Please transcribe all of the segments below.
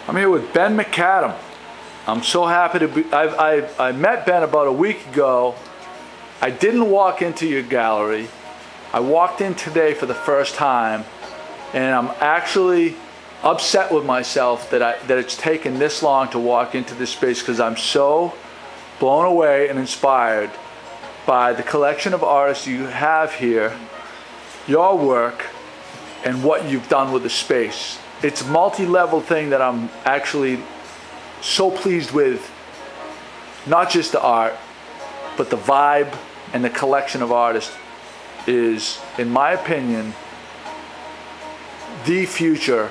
I'm here with Ben MacAdam. I'm so happy to be. I met Ben about a week ago. I didn't walk into your gallery. I walked in today for the first time, and I'm actually upset with myself that it's taken this long to walk into this space, because I'm so blown away and inspired by the collection of artists you have here, your work, and what you've done with the space. It's a multi-level thing that I'm actually so pleased with. Not just the art, but the vibe and the collection of artists is, in my opinion, the future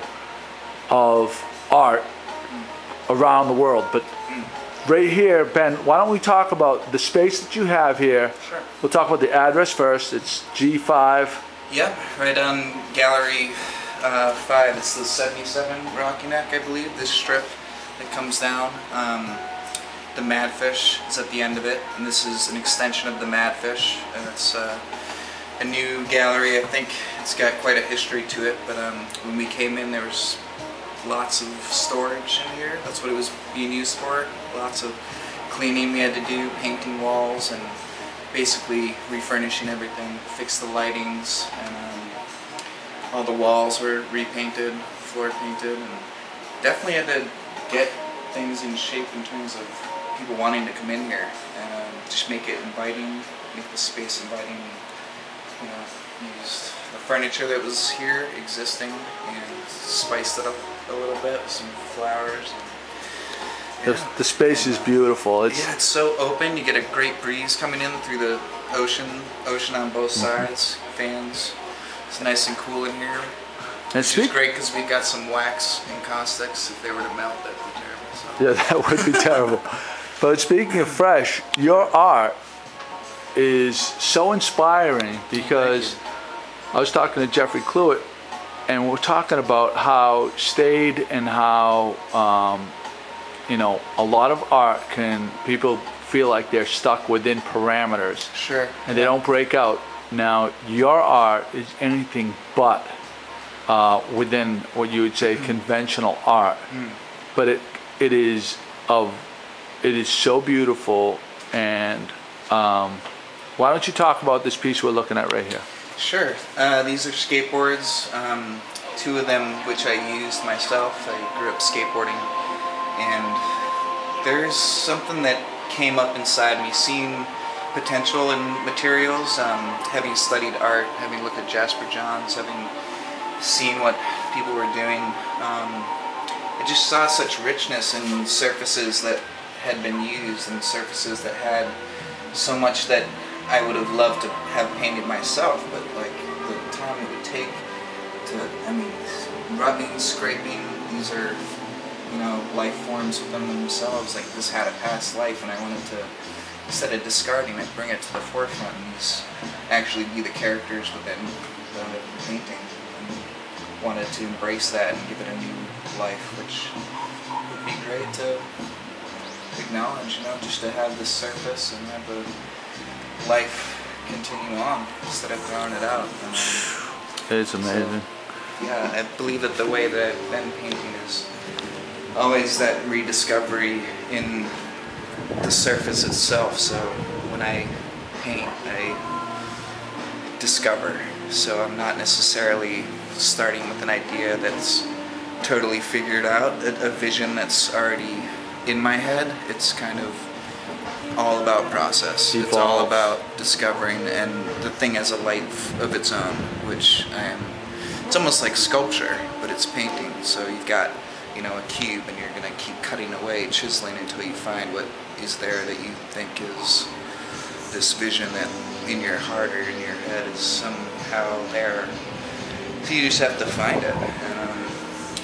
of art around the world. But right here, Ben, why don't we talk about the space that you have here? Sure. We'll talk about the address first. It's G5. Yep, right on Gallery 5. It's the 77 Rocky Neck, I believe, this strip that comes down. The Madfish is at the end of it, and this is an extension of the Madfish. It's a new gallery. I think it's got quite a history to it, but when we came in, there was lots of storage in here. That's what it was being used for. Lots of cleaning we had to do, painting walls, and basically refurnishing everything, fix the lightings, and all the walls were repainted, floor painted, and definitely had to get things in shape in terms of people wanting to come in here and just make it inviting, make the space inviting. You know, used the furniture that was here existing and spiced it up a little bit with some flowers. And, yeah. The space is beautiful. Yeah, it's so open. You get a great breeze coming in through the ocean on both sides. Fans. It's nice and cool in here. Which is great because we've got some wax and caustics. If they were to melt, that'd be terrible. So. Yeah, that would be terrible. But speaking of fresh, your art is so inspiring, because I was talking to Jeffrey Cluett, and we're talking about how staid and how you know, a lot of art people feel like they're stuck within parameters. Sure. And they don't break out. Now, your art is anything but within what you would say conventional art. But it is so beautiful. And why don't you talk about this piece we're looking at right here? Sure. These are skateboards. Two of them which I used myself. I grew up skateboarding, and there's something that came up inside me, seeing potential in materials, having studied art, having looked at Jasper Johns, having seen what people were doing. I just saw such richness in surfaces that had been used, and surfaces that had so much that I would have loved to have painted myself, but like the time it would take to, I mean, rubbing, scraping, these are, you know, life forms within themselves. Like, this had a past life, and I wanted to, instead of discarding it, bring it to the forefront and these actually be the characters within the painting. And wanted to embrace that and give it a new life, which would be great to acknowledge, you know, just to have this surface and have the life continue on instead of throwing it out. It's amazing. So, yeah, I believe that the way that I've been painting is always that rediscovery in the surface itself. So when I paint, I discover. So I'm not necessarily starting with an idea that's totally figured out, a vision that's already in my head. It's kind of all about process. It's all about discovering, and the thing has a life of its own, which it's almost like sculpture, but it's painting. So you've got, you know, a cube, and you're gonna keep cutting away, chiseling until you find what is there that you think is this vision that in your heart or in your head is somehow there. So you just have to find it. And,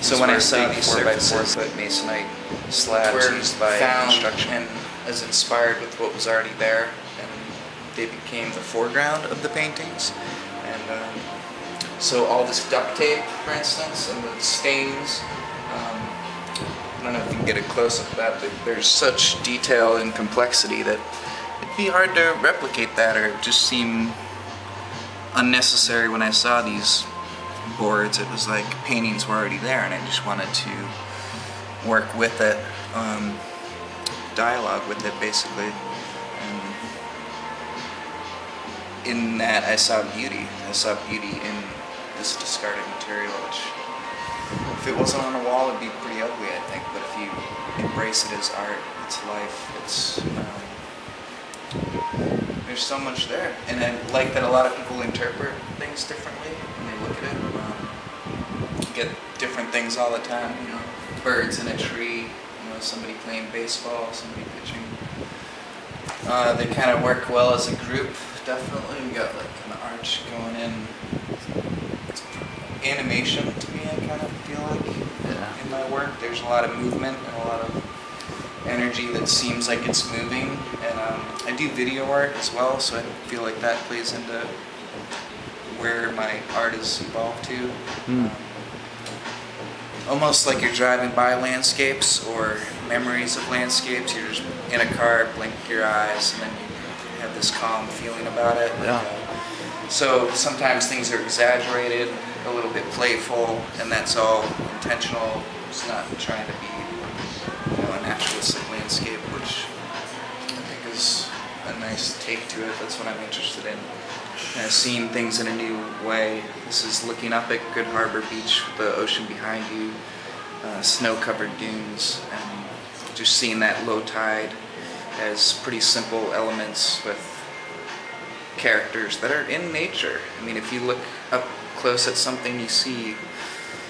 so when I saw these 4x4 foot masonite slabs used by construction, and as inspired with what was already there, and they became the foreground of the paintings. And so all this duct tape, for instance, and the stains, I don't know if you can get a close-up of that, but there's such detail and complexity that it'd be hard to replicate that, or just seem unnecessary. When I saw these boards, it was like paintings were already there, and I just wanted to work with it, dialogue with it basically. And in that I saw beauty. I saw beauty in this discarded material, which if it wasn't on a wall it'd be pretty ugly, I think, but if you embrace it as art, it's life, it's there's so much there. And I like that a lot of people interpret things differently when they look at it. You get different things all the time, you know, birds in a tree, you know, somebody playing baseball, somebody pitching. They kind of work well as a group, definitely. We got like an arch going in. Animation to me, I kind of feel like in my work. There's a lot of movement and a lot of energy that seems like it's moving. And I do video art as well, so I feel like that plays into where my art has evolved to. Almost like you're driving by landscapes or memories of landscapes. You're just in a car, blink your eyes, and then you have this calm feeling about it. Yeah. So sometimes things are exaggerated, a little bit playful, and that's all intentional. It's not trying to be, you know, a naturalistic landscape, which I think is a nice take to it. That's what I'm interested in. Kind of seeing things in a new way. This is looking up at Good Harbor Beach with the ocean behind you, snow-covered dunes, and just seeing that low tide as pretty simple elements with characters that are in nature. I mean, if you look up close at something, you see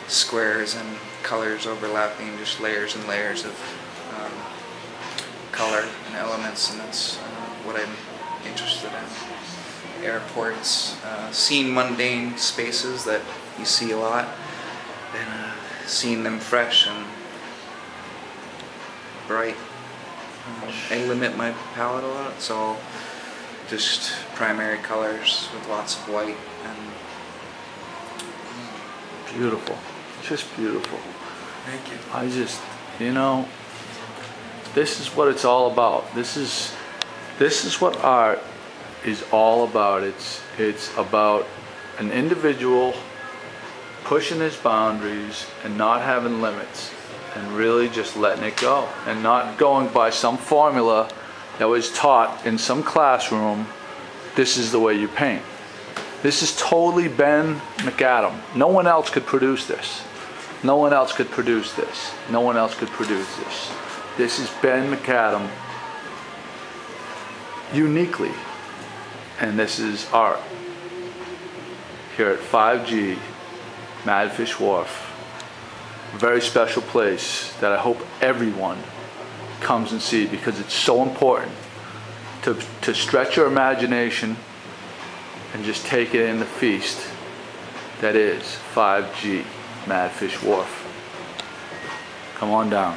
squares and colors overlapping, just layers and layers of color and elements, and that's what I'm interested in. Airports, seeing mundane spaces that you see a lot, and seeing them fresh and bright. I limit my palette a lot, so just primary colors with lots of white and Beautiful, just beautiful. thank you. I just, you know, this is what it's all about. This is what art is all about. It's about an individual pushing his boundaries and not having limits, and really just letting it go, and not going by some formula that was taught in some classroom. This is the way you paint. This is totally Ben MacAdam. No one else could produce this. No one else could produce this. No one else could produce this. This is Ben MacAdam uniquely. And this is art here at 5G Madfish Wharf. A very special place that I hope everyone comes and see, because it's so important to stretch your imagination and just take it in the feast that is 5G Madfish Wharf. Come on down.